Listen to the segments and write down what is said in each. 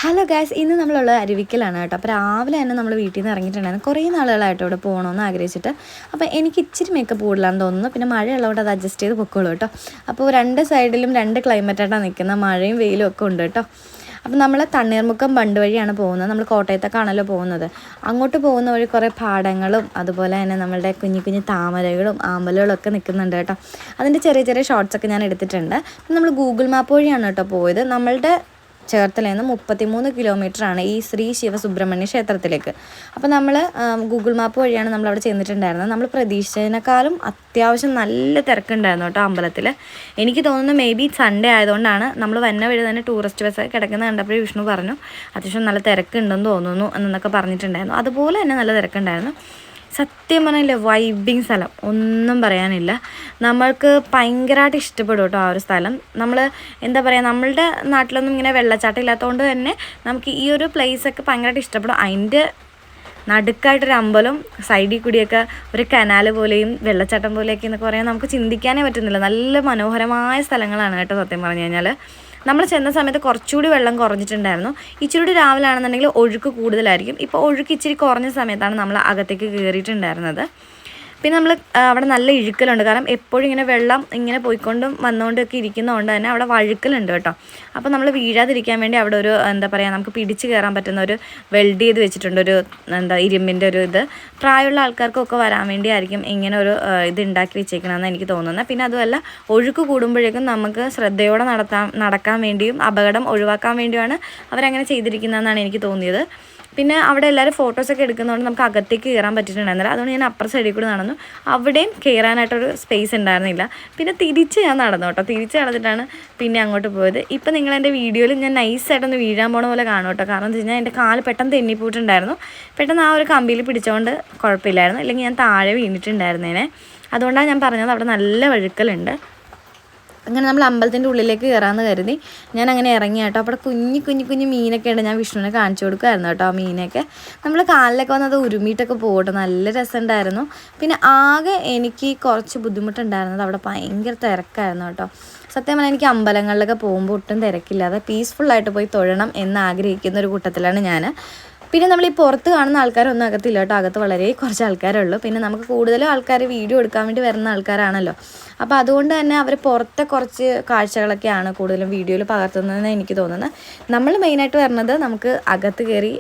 Hello guys, ഇന്ന് നമ്മളുള്ളത് അരുവിക്കലാണ് കേട്ടോ. അപ്പോൾ രാവിലെ തന്നെ നമ്മൾ വീട്ടിൽ നിന്ന് ഇറങ്ങിയിട്ടുണ്ടായിരുന്നു. കുറേ നാളുകളായിട്ട് ഇവിടെ പോകണമെന്ന് ആഗ്രഹിച്ചിട്ട്. അപ്പോൾ എനിക്ക് ഇച്ചിരി മേക്കപ്പ് കൂടുതലാണെന്ന് തോന്നുന്നു. പിന്നെ മഴയുള്ളതുകൊണ്ട് അത് അഡ്ജസ്റ്റ് ചെയ്ത് പൊക്കോളൂ കേട്ടോ. അപ്പോൾ രണ്ട് സൈഡിലും രണ്ട് ക്ലൈമറ്റായിട്ടാണ് നിൽക്കുന്നത്, മഴയും വെയിലും ഒക്കെ ഉണ്ട് കേട്ടോ. അപ്പോൾ നമ്മൾ തണ്ണീർമുക്കം ബണ്ട് വഴിയാണ് പോകുന്നത്. നമ്മൾ കോട്ടയത്തേക്കാണല്ലോ പോകുന്നത്. അങ്ങോട്ട് പോകുന്ന വഴി കുറേ പാടങ്ങളും അതുപോലെ തന്നെ നമ്മളുടെ കുഞ്ഞു കുഞ്ഞു താമരകളും ആമ്പലുകളും ഒക്കെ നിൽക്കുന്നുണ്ട് കേട്ടോ. അതിൻ്റെ ചെറിയ ചെറിയ ഷോർട്സൊക്കെ ഞാൻ എടുത്തിട്ടുണ്ട്. നമ്മൾ ഗൂഗിൾ മാപ്പ് വഴിയാണ് കേട്ടോ പോയത്. നമ്മളുടെ ചേർത്തലയിൽ നിന്ന് 33 കിലോമീറ്ററാണ് ഈ ശ്രീ ശിവസുബ്രഹ്മണ്യ ക്ഷേത്രത്തിലേക്ക്. അപ്പോൾ നമ്മൾ ഗൂഗിൾ മാപ്പ് വഴിയാണ് നമ്മളവിടെ ചെന്നിട്ടുണ്ടായിരുന്നത്. നമ്മൾ പ്രതീക്ഷിച്ചതിനേക്കാളും അത്യാവശ്യം നല്ല തിരക്കുണ്ടായിരുന്നു കേട്ടോ അമ്പലത്തിൽ. എനിക്ക് തോന്നുന്നു മേ ബി സൺഡേ ആയതുകൊണ്ടാണ്. നമ്മൾ വന്ന വഴി തന്നെ ടൂറിസ്റ്റ് ബസ് കിടക്കുന്നത് കണ്ടപ്പോൾ വിഷ്ണു പറഞ്ഞു അത്യാവശ്യം നല്ല തിരക്കുണ്ടെന്ന് തോന്നുന്നു എന്നൊക്കെ പറഞ്ഞിട്ടുണ്ടായിരുന്നു. അതുപോലെ തന്നെ നല്ല തിരക്കുണ്ടായിരുന്നു. സത്യം പറഞ്ഞില്ല, വൈബിങ് സ്ഥലം, ഒന്നും പറയാനില്ല. നമ്മൾക്ക് ഭയങ്കരമായിട്ട് ഇഷ്ടപ്പെടും കേട്ടോ ആ ഒരു സ്ഥലം. നമ്മൾ എന്താ പറയുക, നമ്മളുടെ നാട്ടിലൊന്നും ഇങ്ങനെ വെള്ളച്ചാട്ടം ഇല്ലാത്തതുകൊണ്ട് തന്നെ നമുക്ക് ഈ ഒരു പ്ലേസൊക്കെ ഭയങ്കരമായിട്ട് ഇഷ്ടപ്പെടും. അതിൻ്റെ നടുക്കായിട്ടൊരു അമ്പലം, സൈഡിൽ കൂടിയൊക്കെ ഒരു കനാൽ പോലെയും വെള്ളച്ചാട്ടം പോലെയൊക്കെ എന്നൊക്കെ പറയാൻ നമുക്ക് ചിന്തിക്കാനേ പറ്റുന്നില്ല. നല്ല മനോഹരമായ സ്ഥലങ്ങളാണ് കേട്ടോ സത്യം പറഞ്ഞു കഴിഞ്ഞാൽ. നമ്മൾ ചെന്ന സമയത്ത് കുറച്ചുകൂടി വെള്ളം കുറഞ്ഞിട്ടുണ്ടായിരുന്നു. ഇച്ചിരി രാവിലെ ആണെന്നുണ്ടെങ്കിൽ ഒഴുക്ക് കൂടുതലായിരിക്കും. ഇപ്പോൾ ഒഴുക്ക് ഇച്ചിരി കുറഞ്ഞ സമയത്താണ് നമ്മൾ അകത്തേക്ക് കയറിയിട്ടുണ്ടായിരുന്നത്. പിന്നെ നമ്മൾ അവിടെ നല്ല ഇഴുക്കലുണ്ട്. കാരണം എപ്പോഴും ഇങ്ങനെ വെള്ളം ഇങ്ങനെ പോയിക്കൊണ്ടും വന്നുകൊണ്ടൊക്കെ ഇരിക്കുന്നതുകൊണ്ട് തന്നെ അവിടെ വഴുക്കലുണ്ട് കേട്ടോ. അപ്പോൾ നമ്മൾ വീഴാതിരിക്കാൻ വേണ്ടി അവിടെ ഒരു എന്താ പറയുക, നമുക്ക് പിടിച്ച് കയറാൻ പറ്റുന്ന ഒരു വെൽഡ് ചെയ്ത് വെച്ചിട്ടുണ്ട്, ഒരു ഇരുമ്പിൻ്റെ ഒരു ഇത്. പ്രായമുള്ള ആൾക്കാർക്കൊക്കെ വരാൻ വേണ്ടി ആയിരിക്കും ഇങ്ങനെ ഒരു ഇത് ഉണ്ടാക്കി വെച്ചേക്കണമെന്ന് എനിക്ക് തോന്നുന്നത്. പിന്നെ അതുമല്ല, ഒഴുക്ക് കൂടുമ്പോഴേക്കും നമുക്ക് ശ്രദ്ധയോടെ നടക്കാൻ വേണ്ടിയും അപകടം ഒഴിവാക്കാൻ വേണ്ടിയാണ് അവരങ്ങനെ ചെയ്തിരിക്കുന്നതെന്നാണ് എനിക്ക് തോന്നിയത്. പിന്നെ അവിടെ എല്ലാവരും ഫോട്ടോസൊക്കെ എടുക്കുന്നതുകൊണ്ട് നമുക്ക് അകത്തേക്ക് കയറാൻ പറ്റിയിട്ടുണ്ടായിരുന്നില്ല. അതുകൊണ്ട് ഞാൻ അപ്പുറം സൈഡിൽ കൂടി നടന്നു. അവിടെയും കയറാനായിട്ടൊരു സ്പേസ് ഉണ്ടായിരുന്നില്ല. പിന്നെ തിരിച്ച് ഞാൻ നടന്നു കേട്ടോ. തിരിച്ച് നടന്നിട്ടാണ് പിന്നെ അങ്ങോട്ട് പോയത്. ഇപ്പം നിങ്ങളെൻ്റെ വീഡിയോയിൽ ഞാൻ നൈസായിട്ടൊന്ന് വീഴാൻ പോണ പോലെ കാണും കേട്ടോ. കാരണം എന്താ വെച്ച് കഴിഞ്ഞാൽ എൻ്റെ കാല് പെട്ടെന്ന് തെന്നിപ്പോയിട്ടുണ്ടായിരുന്നു. പെട്ടെന്ന് ആ ഒരു കമ്പിയിൽ പിടിച്ചുകൊണ്ട് കുഴപ്പമില്ലായിരുന്നു, അല്ലെങ്കിൽ ഞാൻ താഴെ വീണിട്ടുണ്ടായിരുന്നേനെ. അതുകൊണ്ടാണ് ഞാൻ പറഞ്ഞത് അവിടെ നല്ല വഴുക്കലുണ്ട്. അങ്ങനെ നമ്മൾ അമ്പലത്തിൻ്റെ ഉള്ളിലേക്ക് കയറാമെന്ന് കരുതി ഞാൻ അങ്ങനെ ഇറങ്ങി കേട്ടോ. അവിടെ കുഞ്ഞു മീനൊക്കെ ഉണ്ട്. ഞാൻ വിഷ്ണുവിനെ കാണിച്ചു കൊടുക്കുമായിരുന്നു കേട്ടോ ആ മീനൊക്കെ. നമ്മൾ കാലിലൊക്കെ വന്നത് ഉരുമിയിട്ടൊക്കെ പോകട്ടെ, നല്ല രസമുണ്ടായിരുന്നു. പിന്നെ ആകെ എനിക്ക് കുറച്ച് ബുദ്ധിമുട്ടുണ്ടായിരുന്നത് അവിടെ ഭയങ്കര തിരക്കായിരുന്നു കേട്ടോ. സത്യം പറഞ്ഞാൽ എനിക്ക് അമ്പലങ്ങളിലൊക്കെ പോകുമ്പോൾ ഒട്ടും തിരക്കില്ലാതെ പീസ്ഫുള്ളായിട്ട് പോയി തൊഴണം എന്ന് ആഗ്രഹിക്കുന്ന ഒരു കൂട്ടത്തിലാണ് ഞാൻ. പിന്നെ നമ്മൾ ഈ പുറത്ത് കാണുന്ന ആൾക്കാരൊന്നും അകത്തില്ല കേട്ടോ. അകത്ത് വളരെ കുറച്ച് ആൾക്കാരേ ഉള്ളൂ. പിന്നെ നമുക്ക് കൂടുതലും ആൾക്കാർ വീഡിയോ എടുക്കാൻ വേണ്ടി വരുന്ന ആൾക്കാരാണല്ലോ. അപ്പോൾ അതുകൊണ്ട് തന്നെ അവർ പുറത്തെ കുറച്ച് കാഴ്ചകളൊക്കെയാണ് കൂടുതലും വീഡിയോയിൽ പകർത്തുന്നതെന്ന് എനിക്ക് തോന്നുന്നത്. നമ്മൾ മെയിനായിട്ട് വരുന്നത് നമുക്ക് അകത്ത് കയറി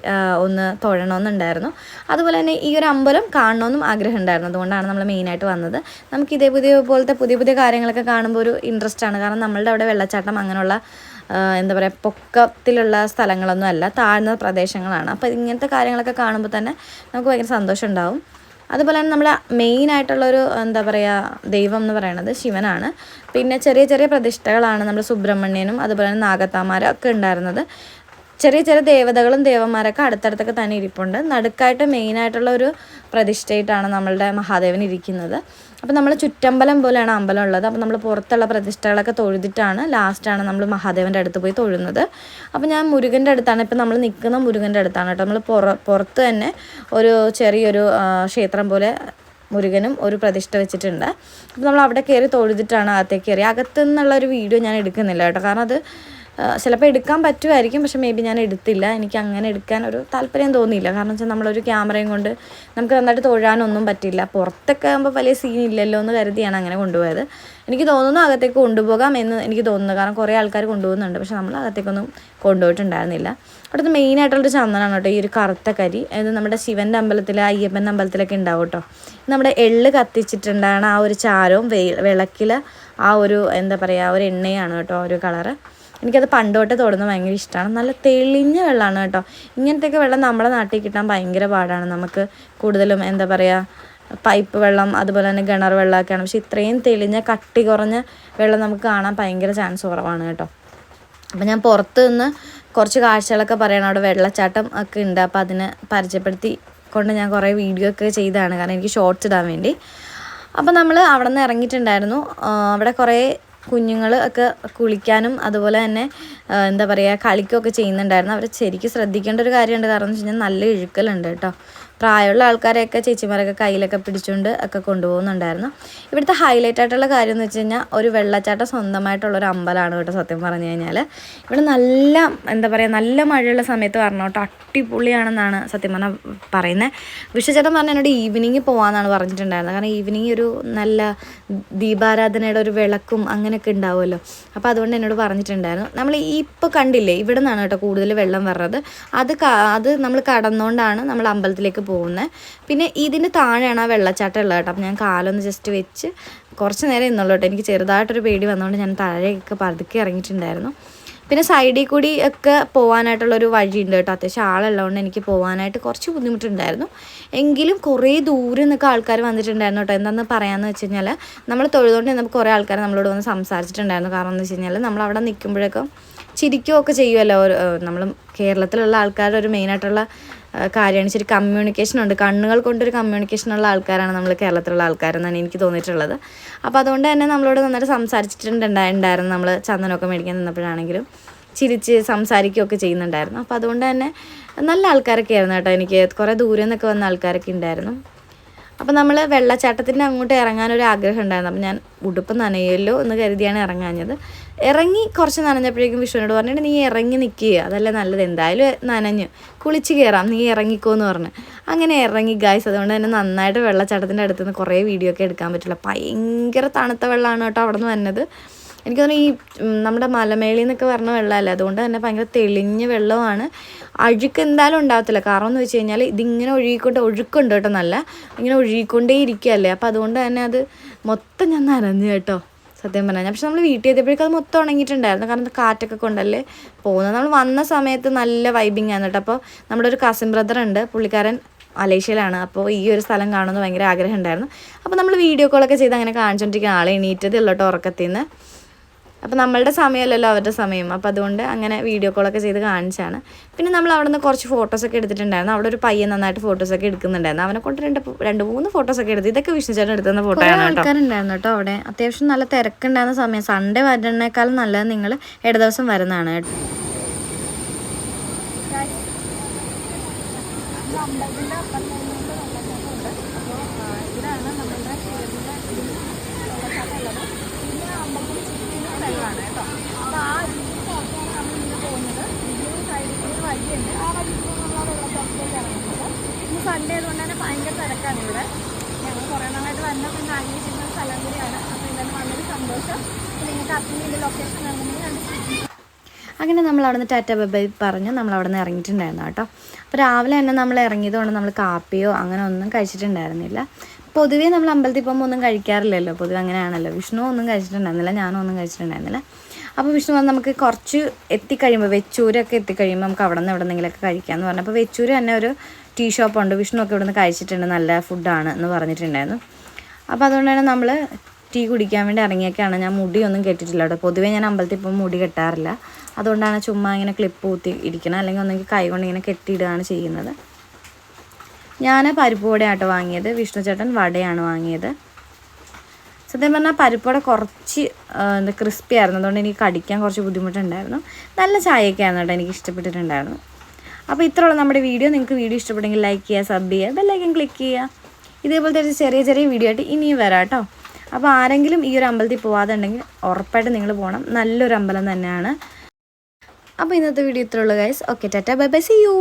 ഒന്ന് തൊഴണമെന്നുണ്ടായിരുന്നു. അതുപോലെ തന്നെ ഈ ഒരു അമ്പലം കാണണമെന്നും ആഗ്രഹം ഉണ്ടായിരുന്നു. അതുകൊണ്ടാണ് നമ്മൾ മെയിനായിട്ട് വന്നത്. നമുക്ക് ഇതേപോലത്തെ പുതിയ കാര്യങ്ങളൊക്കെ കാണുമ്പോൾ ഒരു ഇൻട്രസ്റ്റ് ആണ്. കാരണം നമ്മളുടെ അവിടെ വെള്ളച്ചാട്ടം അങ്ങനെയുള്ള എന്താ പറയുക, പൊക്കത്തിലുള്ള സ്ഥലങ്ങളൊന്നും അല്ല, താഴ്ന്ന പ്രദേശങ്ങളാണ്. അപ്പോൾ ഇങ്ങനത്തെ കാര്യങ്ങളൊക്കെ കാണുമ്പോൾ തന്നെ നമുക്ക് ഭയങ്കര സന്തോഷം ഉണ്ടാവും. അതുപോലെ തന്നെ നമ്മുടെ മെയിനായിട്ടുള്ളൊരു എന്താ പറയുക ദൈവം എന്ന് പറയുന്നത് ശിവനാണ്. പിന്നെ ചെറിയ പ്രതിഷ്ഠകളാണ് നമ്മൾ സുബ്രഹ്മണ്യനും അതുപോലെ തന്നെ നാഗത്താമാരും ഒക്കെ ഉണ്ടായിരുന്നത്. ചെറിയ ദേവതകളും ദേവന്മാരൊക്കെ അടുത്തടുത്തൊക്കെ തന്നെ ഇരിപ്പുണ്ട്. നടുക്കായിട്ട് മെയിനായിട്ടുള്ള ഒരു പ്രതിഷ്ഠയായിട്ടാണ് നമ്മളുടെ മഹാദേവൻ ഇരിക്കുന്നത്. അപ്പോൾ നമ്മൾ ചുറ്റമ്പലം പോലെയാണ് അമ്പലം ഉള്ളത്. അപ്പോൾ നമ്മൾ പുറത്തുള്ള പ്രതിഷ്ഠകളൊക്കെ തൊഴുതിട്ടാണ് ലാസ്റ്റാണ് നമ്മൾ മഹാദേവൻ്റെ അടുത്ത് പോയി തൊഴുന്നത്. അപ്പോൾ ഞാൻ മുരുകൻ്റെ അടുത്താണ്, ഇപ്പോൾ നമ്മൾ നിൽക്കുന്ന മുരുകൻ്റെ അടുത്താണ് കേട്ടോ. നമ്മൾ പുറത്ത് തന്നെ ഒരു ചെറിയൊരു ക്ഷേത്രം പോലെ മുരുകനും ഒരു പ്രതിഷ്ഠ വെച്ചിട്ടുണ്ട്. അപ്പോൾ നമ്മൾ അവിടെ കയറി തൊഴുതിട്ടാണ് അകത്തേക്ക് കയറി. അകത്തുനിന്നുള്ളൊരു വീഡിയോ ഞാൻ എടുക്കുന്നില്ല കേട്ടോ. കാരണം അത് ചിലപ്പോൾ എടുക്കാൻ പറ്റുമായിരിക്കും, പക്ഷേ മേ ബി ഞാൻ എടുത്തില്ല. എനിക്ക് അങ്ങനെ എടുക്കാൻ ഒരു താല്പര്യം തോന്നിയില്ല. കാരണം വെച്ചാൽ നമ്മളൊരു ക്യാമറയും കൊണ്ട് നമുക്ക് നന്നായിട്ട് തൊഴാനൊന്നും പറ്റില്ല. പുറത്തൊക്കെ ആകുമ്പോൾ വലിയ സീനില്ലല്ലോ എന്ന് കരുതിയാണ് അങ്ങനെ കൊണ്ടുപോയത്. എനിക്ക് തോന്നുന്നു അകത്തേക്ക് കൊണ്ടുപോകാം എന്ന് എനിക്ക് തോന്നുന്നു. കാരണം കുറേ ആൾക്കാർ കൊണ്ടുപോകുന്നുണ്ട്, പക്ഷെ നമ്മൾ അകത്തേക്കൊന്നും കൊണ്ടുപോയിട്ടുണ്ടായിരുന്നില്ല. അവിടുത്തെ മെയിനായിട്ടുള്ളൊരു ചന്ദനമാണ് കേട്ടോ ഈ ഒരു കറുത്ത കരി. ഇത് നമ്മുടെ ശിവൻ്റെ അമ്പലത്തിൽ, അയ്യപ്പൻ്റെ അമ്പലത്തിലൊക്കെ ഉണ്ടാവും കേട്ടോ. നമ്മുടെ എള്ള് കത്തിച്ചിട്ടുണ്ടാണ് ആ ഒരു ചാരവും വിളക്കിൽ ആ ഒരു എന്താ പറയുക ഒരു എണ്ണയാണ് കേട്ടോ ഒരു കളറ്. എനിക്കത് പണ്ടോട്ട് തൊടുന്നത് ഭയങ്കര ഇഷ്ടമാണ്. നല്ല തെളിഞ്ഞ വെള്ളമാണ് കേട്ടോ. ഇങ്ങനത്തെയൊക്കെ വെള്ളം നമ്മുടെ നാട്ടിൽ കിട്ടാൻ ഭയങ്കര പാടാണ്. നമുക്ക് കൂടുതലും എന്താ പറയുക പൈപ്പ് വെള്ളം അതുപോലെ തന്നെ കിണർ വെള്ളമൊക്കെയാണ്. പക്ഷേ ഇത്രയും തെളിഞ്ഞ കട്ടി കുറഞ്ഞ വെള്ളം നമുക്ക് കാണാൻ ഭയങ്കര ചാൻസ് കുറവാണ് കേട്ടോ. അപ്പോൾ ഞാൻ പുറത്ത് നിന്ന് കുറച്ച് കാഴ്ചകളൊക്കെ പറയണം. അവിടെ വെള്ളച്ചാട്ടം ഒക്കെ ഉണ്ട്. അപ്പോൾ അതിനെ പരിചയപ്പെടുത്തി കൊണ്ട് ഞാൻ കുറേ വീഡിയോ ഒക്കെ ചെയ്തതാണ്, കാരണം എനിക്ക് ഷോർട്സ് ഇടാൻ വേണ്ടി. അപ്പോൾ നമ്മൾ അവിടെ നിന്ന് ഇറങ്ങിയിട്ടുണ്ടായിരുന്നു. അവിടെ കുറേ കുഞ്ഞുങ്ങൾ ഒക്കെ കുളിക്കാനും അതുപോലെ തന്നെ എന്താ പറയുക കളിക്കുകയൊക്കെ ചെയ്യുന്നുണ്ടായിരുന്നു. അവർ ശരിക്കും ശ്രദ്ധിക്കേണ്ട ഒരു കാര്യമുണ്ട്. കാരണം എന്ന് വെച്ച് കഴിഞ്ഞാൽ നല്ല ഇഴുക്കലുണ്ട് കേട്ടോ. പ്രായമുള്ള ആൾക്കാരെയൊക്കെ ചേച്ചിമാരൊക്കെ കയ്യിലൊക്കെ പിടിച്ചുകൊണ്ട് ഒക്കെ കൊണ്ടുപോകുന്നുണ്ടായിരുന്നു. ഇവിടുത്തെ ഹൈലൈറ്റ് ആയിട്ടുള്ള കാര്യം എന്ന് വെച്ച് കഴിഞ്ഞാൽ ഒരു വെള്ളച്ചാട്ടം സ്വന്തമായിട്ടുള്ളൊരു അമ്പലമാണ് കേട്ടോ. സത്യം പറഞ്ഞു കഴിഞ്ഞാൽ ഇവിടെ നല്ല എന്താ പറയുക, നല്ല മഴയുള്ള സമയത്ത് വരണം കേട്ടോ, അടിപൊളിയാണെന്നാണ് സത്യം പറഞ്ഞാൽ പറയുന്നത്. വിഷ്ണുചേട്ടൻ പറഞ്ഞ എന്നോട് ഈവനിങ് പോകാമെന്നാണ് പറഞ്ഞിട്ടുണ്ടായിരുന്നത്. കാരണം ഈവനിങ് ഒരു നല്ല ദീപാരാധനയുടെ ഒരു വിളക്കും അങ്ങനെയൊക്കെ ഉണ്ടാവുമല്ലോ. അപ്പോൾ അതുകൊണ്ട് എന്നോട് പറഞ്ഞിട്ടുണ്ടായിരുന്നു. നമ്മൾ ഇപ്പോൾ കണ്ടില്ലേ, ഇവിടെ നിന്നാണ് കേട്ടോ കൂടുതൽ വെള്ളം വരണത്. അത് നമ്മൾ കടന്നുകൊണ്ടാണ് നമ്മൾ അമ്പലത്തിലേക്ക് പോകുന്നത്. പിന്നെ ഇതിന് താഴെയാണ് ആ വെള്ളച്ചാട്ടം ഉള്ളത് കേട്ടോ. അപ്പം ഞാൻ കാലൊന്ന് ജസ്റ്റ് വെച്ച് കുറച്ച് നേരം ഇന്നുള്ളൂ കേട്ടോ. എനിക്ക് ചെറുതായിട്ടൊരു പേടി വന്നുകൊണ്ട് ഞാൻ താഴേക്ക് പതുക്കെ ഇറങ്ങിയിട്ടുണ്ടായിരുന്നു. പിന്നെ സൈഡിൽ കൂടി ഒക്കെ പോകാനായിട്ടുള്ളൊരു വഴിയുണ്ട് കേട്ടോ. അത്യാവശ്യം ആളുള്ളതുകൊണ്ട് എനിക്ക് പോകാനായിട്ട് കുറച്ച് ബുദ്ധിമുട്ടുണ്ടായിരുന്നു. എങ്കിലും കുറേ ദൂരെ നിന്നൊക്കെ ആൾക്കാർ വന്നിട്ടുണ്ടായിരുന്നു കേട്ടോ. എന്താണെന്ന് പറയാമെന്ന് വെച്ച് കഴിഞ്ഞാൽ നമ്മൾ തൊഴുതുകൊണ്ട് നമുക്ക് കുറേ ആൾക്കാർ നമ്മളോട് വന്ന് സംസാരിച്ചിട്ടുണ്ടായിരുന്നു. കാരണം എന്ന് വെച്ച് കഴിഞ്ഞാൽ നമ്മളവിടെ നിൽക്കുമ്പോഴേക്കും ചിരിക്കുകയൊക്കെ ചെയ്യുമല്ലോ. നമ്മൾ കേരളത്തിലുള്ള ആൾക്കാരുടെ ഒരു മെയിനായിട്ടുള്ള കാര്യമാണ് ശരി, കമ്മ്യൂണിക്കേഷൻ ഉണ്ട്. കണ്ണുകൾ കൊണ്ടൊരു കമ്മ്യൂണിക്കേഷനുള്ള ആൾക്കാരാണ് നമ്മൾ കേരളത്തിലുള്ള ആൾക്കാരെന്നാണ് എനിക്ക് തോന്നിയിട്ടുള്ളത്. അപ്പോൾ അതുകൊണ്ട് തന്നെ നമ്മളോട് നന്നായിട്ട് സംസാരിച്ചിട്ടുണ്ടായിരുന്നു. നമ്മൾ ചന്ദനമൊക്കെ മേടിക്കാൻ നിന്നപ്പോഴാണെങ്കിലും ചിരിച്ച് സംസാരിക്കുകയൊക്കെ ചെയ്യുന്നുണ്ടായിരുന്നു. അപ്പോൾ അതുകൊണ്ട് തന്നെ നല്ല ആൾക്കാരൊക്കെ ആയിരുന്നു കേട്ടോ. എനിക്ക് കുറേ ദൂരെ നിന്നൊക്കെ വന്ന ആൾക്കാരൊക്കെ ഉണ്ടായിരുന്നു. അപ്പോൾ നമ്മൾ വെള്ളച്ചാട്ടത്തിൻ്റെ അങ്ങോട്ട് ഇറങ്ങാനൊരു ആഗ്രഹം ഉണ്ടായിരുന്നു. അപ്പോൾ ഞാൻ ഉടുപ്പ് നനയല്ലോ എന്ന് കരുതിയാണ് ഇറങ്ങാഞ്ഞത്. ഇറങ്ങി കുറച്ച് നനഞ്ഞപ്പോഴേക്കും വിഷ്ണുവിനോട് പറഞ്ഞിട്ട് നീ ഇറങ്ങി നിൽക്കുക, അതല്ലേ നല്ലത്, എന്തായാലും നനഞ്ഞ് കുളിച്ച് കയറാം, നീ ഇറങ്ങിക്കോ എന്ന് പറഞ്ഞ് അങ്ങനെ ഇറങ്ങി ഗായ്സ്. അതുകൊണ്ട് തന്നെ നന്നായിട്ട് വെള്ളച്ചാട്ടത്തിൻ്റെ അടുത്ത് നിന്ന് കുറേ വീഡിയോ ഒക്കെ എടുക്കാൻ പറ്റില്ല. ഭയങ്കര തണുത്ത വെള്ളമാണ് കേട്ടോ അവിടെ നിന്ന് വന്നത്. എനിക്ക് തോന്നുന്നു ഈ നമ്മുടെ മലമേളിൽ നിന്നൊക്കെ പറഞ്ഞ വെള്ളമല്ലേ, അതുകൊണ്ട് തന്നെ ഭയങ്കര തെളിഞ്ഞ വെള്ളമാണ്. അഴുക്ക് എന്തായാലും ഉണ്ടാകത്തില്ല. കാരണം എന്ന് വെച്ച് കഴിഞ്ഞാൽ ഇതിങ്ങനെ ഒഴുക്കുണ്ട് കേട്ടോ, നല്ല ഇങ്ങനെ ഒഴുകിക്കൊണ്ടേ ഇരിക്കുകയല്ലേ. അപ്പോൾ അതുകൊണ്ട് തന്നെ അത് മൊത്തം ഞാൻ നനഞ്ഞു കേട്ടോ സത്യം പറഞ്ഞാൽ. പക്ഷെ നമ്മൾ വീട്ടിൽ എത്തിയപ്പോഴേക്കും അത് മൊത്തം ഉണങ്ങിയിട്ടുണ്ടായിരുന്നു. കാരണം കാറ്റൊക്കെ കൊണ്ടല്ലേ പോകുന്നത്. നമ്മൾ വന്ന സമയത്ത് നല്ല വൈബിങ് ആണ് കേട്ടോ. അപ്പോൾ നമ്മുടെ ഒരു കസിൻ ബ്രദർ ഉണ്ട്, പുള്ളിക്കാരൻ മലേഷ്യയിലാണ്. അപ്പോൾ ഈ ഒരു സ്ഥലം കാണുമെന്ന് ഭയങ്കര ആഗ്രഹം ഉണ്ടായിരുന്നു. അപ്പോൾ നമ്മൾ വീഡിയോ കോളൊക്കെ ചെയ്ത് അങ്ങനെ കാണിച്ചുകൊണ്ടിരിക്കുന്ന ആളെ എണീറ്റതേ ഉള്ളൂ കേട്ടോ ഉറക്കത്തിൽ നിന്ന്. അപ്പോൾ നമ്മളുടെ സമയമല്ലല്ലോ അവരുടെ സമയം. അപ്പോൾ അതുകൊണ്ട് അങ്ങനെ വീഡിയോ കോളൊക്കെ ചെയ്ത് കാണിച്ചാണ്. പിന്നെ നമ്മൾ അവിടെ നിന്ന് കുറച്ച് ഫോട്ടോസൊക്കെ എടുത്തിട്ടുണ്ടായിരുന്നു. അവിടെ ഒരു പയ്യൻ നന്നായിട്ട് ഫോട്ടോസൊക്കെ എടുക്കുന്നുണ്ടായിരുന്നു. അവനെ കൊണ്ട് രണ്ട് മൂന്ന് ഫോട്ടോസൊക്കെ എടുത്തു. ഇതൊക്കെ വിഷ്ണുചേട്ടൻ എടുത്തുന്ന ഫോട്ടോ ആണ് കേട്ടോ. ആൾക്കാരുണ്ടായിരുന്നു കേട്ടോ അവിടെ. അത്യാവശ്യം നല്ല തിരക്കുണ്ടായിരുന്ന സമയം. സൺഡേ വരുന്നേക്കാളും നല്ലത് നിങ്ങൾ ഇട ദിവസം വരുന്നതാണ് കേട്ടോ. സൺഡേ ആയതുകൊണ്ട് തന്നെ ഭയങ്കര തിരക്കാണ് ഇവിടെ. ഞങ്ങൾ കുറേ നാളായിട്ട് വന്ന പിന്നെ അന്വേഷിക്കുന്ന സ്ഥലം കൂടിയാണ്. അപ്പോൾ ഇതാണ് വളരെ സന്തോഷം. നിങ്ങൾക്ക് അത്രയും ലൊക്കേഷൻ ആണെന്നുണ്ടെങ്കിൽ അങ്ങനെ നമ്മൾ അവിടെ നിന്ന് ടാറ്റ ബൈ പറഞ്ഞ് നമ്മൾ അവിടെ നിന്ന് ഇറങ്ങിയിട്ടുണ്ടായിരുന്നു കേട്ടോ. അപ്പോൾ രാവിലെ തന്നെ നമ്മൾ ഇറങ്ങിയതുകൊണ്ട് നമ്മൾ കാപ്പിയോ അങ്ങനെ ഒന്നും കഴിച്ചിട്ടുണ്ടായിരുന്നില്ല. പൊതുവേ നമ്മൾ അമ്പലത്തിൽ പോകുമ്പോൾ ഒന്നും കഴിക്കാറില്ലല്ലോ, പൊതുവെ അങ്ങനെയാണല്ലോ. വിഷ്ണു ഒന്നും കഴിച്ചിട്ടുണ്ടായിരുന്നില്ല, ഞാനും ഒന്നും കഴിച്ചിട്ടുണ്ടായിരുന്നില്ല. അപ്പോൾ വിഷ്ണു പറഞ്ഞാൽ നമുക്ക് കുറച്ച് എത്തിക്കഴിയുമ്പോൾ വെച്ചൂരൊക്കെ എത്തിക്കഴിയുമ്പോൾ നമുക്ക് അവിടെ നിന്ന് എവിടെന്നെങ്കിലൊക്കെ കഴിക്കാമെന്ന് പറഞ്ഞു. അപ്പോൾ വെച്ചൂര് തന്നെ ഒരു ടീ ഷോപ്പുണ്ട്, വിഷ്ണു ഒക്കെ ഇവിടെ നിന്ന് കഴിച്ചിട്ടുണ്ട്, നല്ല ഫുഡാണ് എന്ന് പറഞ്ഞിട്ടുണ്ടായിരുന്നു. അപ്പോൾ അതുകൊണ്ട് തന്നെ നമ്മൾ ടീ കുടിക്കാൻ വേണ്ടി ഇറങ്ങിയൊക്കെയാണ്. ഞാൻ മുടിയൊന്നും കെട്ടിട്ടില്ല കേട്ടോ. പൊതുവേ ഞാൻ അമ്പലത്തിൽ ഇപ്പോൾ മുടി കെട്ടാറില്ല. അതുകൊണ്ടാണ് ചുമ്മാ ഇങ്ങനെ ക്ലിപ്പ് കുത്തി ഇരിക്കണം, അല്ലെങ്കിൽ ഒന്നെങ്കിൽ കൈ കൊണ്ട് ഇങ്ങനെ കെട്ടിയിടുകയാണ് ചെയ്യുന്നത്. ഞാൻ പരിപ്പ് വടയാട്ടോ വാങ്ങിയത്, വിഷ്ണു ചേട്ടൻ വടയാണ് വാങ്ങിയത്. സത്യം പറഞ്ഞാൽ പരിപ്പ് വട കുറച്ച് ക്രിസ്പി ആയിരുന്നു, അതുകൊണ്ട് എനിക്ക് കടിക്കാൻ കുറച്ച് ബുദ്ധിമുട്ടുണ്ടായിരുന്നു. നല്ല ചായയൊക്കെ ആയിരുന്നു കേട്ടോ, എനിക്ക് ഇഷ്ടപ്പെട്ടിട്ടുണ്ടായിരുന്നു. അപ്പോൾ ഇത്രയുള്ള നമ്മുടെ വീഡിയോ. നിങ്ങൾക്ക് വീഡിയോ ഇഷ്ടപ്പെട്ടെങ്കിൽ ലൈക്ക് ചെയ്യുക, സബ് ചെയ്യുക, ബെല്ലൈക്കൻ ക്ലിക്ക് ചെയ്യുക. ഇതേപോലത്തെ ഒരു ചെറിയ ചെറിയ വീഡിയോ ആയിട്ട് ഇനിയും വരാം കേട്ടോ. അപ്പോൾ ആരെങ്കിലും ഈ ഒരു അമ്പലത്തിൽ പോകാതെ ഉണ്ടെങ്കിൽ ഉറപ്പായിട്ട് നിങ്ങൾ പോകണം, നല്ലൊരു അമ്പലം തന്നെയാണ്. അപ്പോൾ ഇന്നത്തെ വീഡിയോ ഇത്രയുള്ളൂ guys. Okay, tata bye bye, see U.